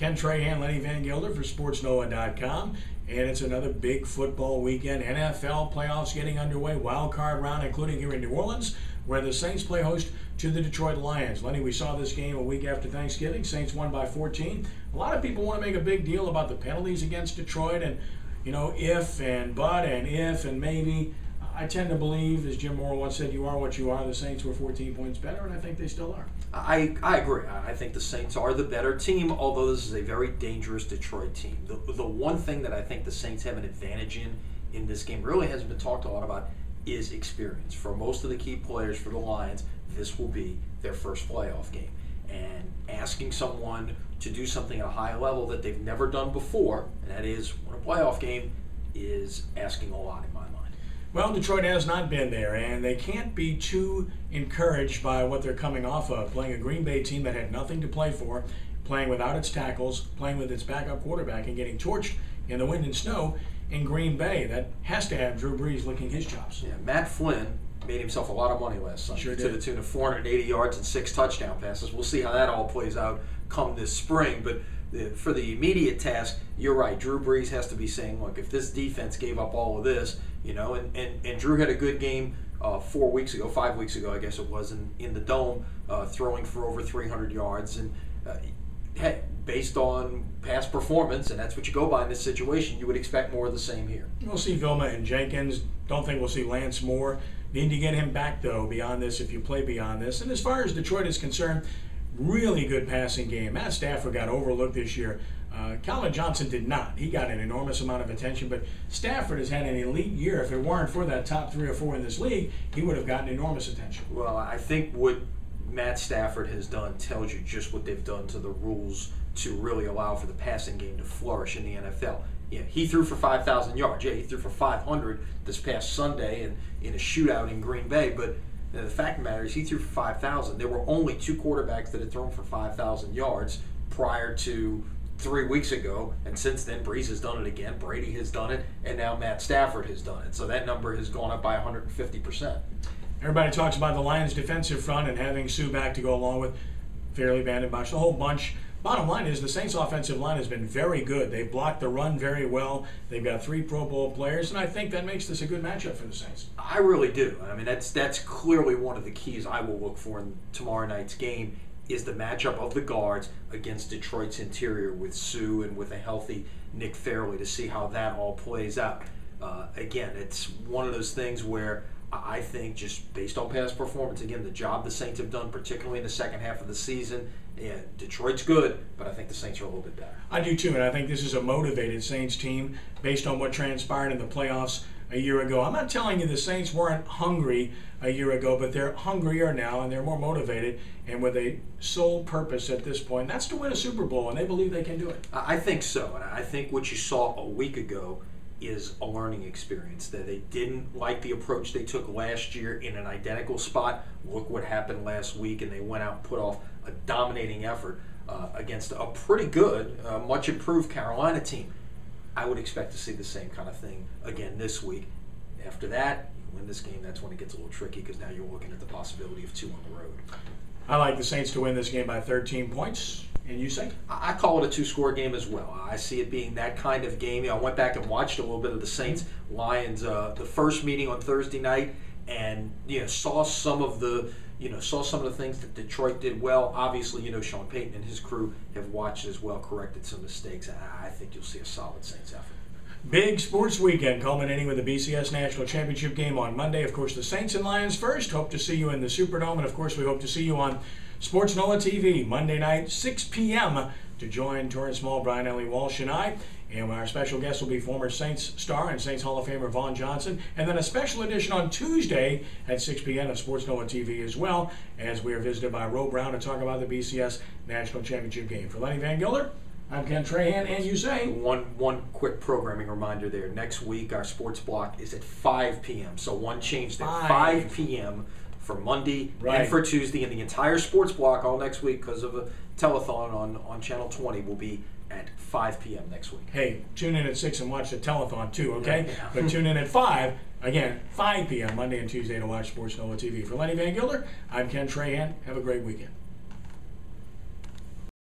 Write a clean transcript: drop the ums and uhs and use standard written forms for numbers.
Ken Trahan, Lenny Vangilder for SportsNoah.com. And it's another big football weekend. NFL playoffs getting underway. Wildcard round, including here in New Orleans, where the Saints play host to the Detroit Lions. Lenny, we saw this game a week after Thanksgiving. Saints won by 14. A lot of people want to make a big deal about the penalties against Detroit and, you know, if and but and if and maybe. I tend to believe, as Jim Moore once said, you are what you are. The Saints were 14 points better, and I think they still are. I agree. I think the Saints are the better team, although this is a very dangerous Detroit team. The one thing that I think the Saints have an advantage in this game, really hasn't been talked a lot about, is experience. For most of the key players for the Lions, this will be their first playoff game. And asking someone to do something at a high level that they've never done before, and that is win a playoff game, is asking a lot in my mind. Well, Detroit has not been there, and they can't be too encouraged by what they're coming off of, playing a Green Bay team that had nothing to play for, playing without its tackles, playing with its backup quarterback, and getting torched in the wind and snow in Green Bay. That has to have Drew Brees licking his chops. Yeah, Matt Flynn made himself a lot of money last Sunday, sure to the tune of 480 yards and 6 touchdown passes. We'll see how that all plays out come this spring, but for the immediate task, you're right. Drew Brees has to be saying, look, if this defense gave up all of this, you know, and Drew had a good game 5 weeks ago, I guess it was, in the Dome, throwing for over 300 yards. And hey, based on past performance, and that's what you go by in this situation, you would expect more of the same here. We'll see Vilma and Jenkins. Don't think we'll see Lance Moore. Need to get him back, though, beyond this, if you play beyond this. And as far as Detroit is concerned, really good passing game. Matt Stafford got overlooked this year. Calvin Johnson did not. He got an enormous amount of attention, but Stafford has had an elite year. If it weren't for that top 3 or 4 in this league, he would have gotten enormous attention. Well, I think what Matt Stafford has done tells you just what they've done to the rules to really allow for the passing game to flourish in the NFL. Yeah, he threw for 5,000 yards. Yeah, he threw for 500 this past Sunday in a shootout in Green Bay, but the fact of the matter is he threw for 5,000. There were only 2 quarterbacks that had thrown for 5,000 yards prior to 3 weeks ago, and since then Brees has done it again, Brady has done it, and now Matt Stafford has done it. So that number has gone up by 150%. Everybody talks about the Lions' defensive front and having Sue back to go along with Fairley, Vandenbosch, the whole bunch. Bottom line is the Saints' offensive line has been very good. They've blocked the run very well. They've got 3 Pro Bowl players, and I think that makes this a good matchup for the Saints. I really do. I mean, that's clearly one of the keys I will look for in tomorrow night's game, is the matchup of the guards against Detroit's interior with Sue and with a healthy Nick Fairley, to see how that all plays out. Again, it's one of those things where I think, just based on past performance, again, the job the Saints have done, particularly in the second half of the season, yeah, Detroit's good, but I think the Saints are a little bit better. I do too, and I think this is a motivated Saints team based on what transpired in the playoffs a year ago. I'm not telling you the Saints weren't hungry a year ago, but they're hungrier now, and they're more motivated, and with a sole purpose at this point, and that's to win a Super Bowl, and they believe they can do it. I think so, and I think what you saw a week ago is a learning experience, that they didn't like the approach they took last year in an identical spot. Look what happened last week, and they went out and put off a dominating effort against a pretty good, much improved Carolina team. I would expect to see the same kind of thing again this week. After that, you win this game, that's when it gets a little tricky, because now you're looking at the possibility of 2 on the road. I like the Saints to win this game by 13 points. And you say? I call it a 2-score game as well. I see it being that kind of game. You know, I went back and watched a little bit of the Saints-Lions, the first meeting on Thursday night, and saw some of the things that Detroit did well. Obviously, Sean Payton and his crew have watched as well, corrected some mistakes. I think you'll see a solid Saints effort. Big sports weekend culminating with the BCS National Championship game on Monday. Of course, the Saints and Lions first. Hope to see you in the Superdome, and of course, we hope to see you on Sports Noah TV Monday night, 6 p.m. to join Torrance Small, Brian Ellie Walsh, and I. And our special guest will be former Saints star and Saints Hall of Famer Vaughn Johnson. And then a special edition on Tuesday at 6 p.m. of Sports Noah TV as well, as we are visited by Ro Brown to talk about the BCS National Championship game. For Lenny Vangilder, I'm Ken Trahan, and you say? One quick programming reminder there. Next week, our sports block is at 5 p.m. So one change there, 5 p.m. for Monday and for Tuesday, and the entire sports block all next week, because of a telethon on Channel 20, will be at 5 p.m. next week. Hey, tune in at 6 and watch the telethon too, okay? Yeah. But tune in at 5, again, 5 p.m. Monday and Tuesday to watch Sports Noah TV. For Lenny Vangilder, I'm Ken Trahan. Have a great weekend.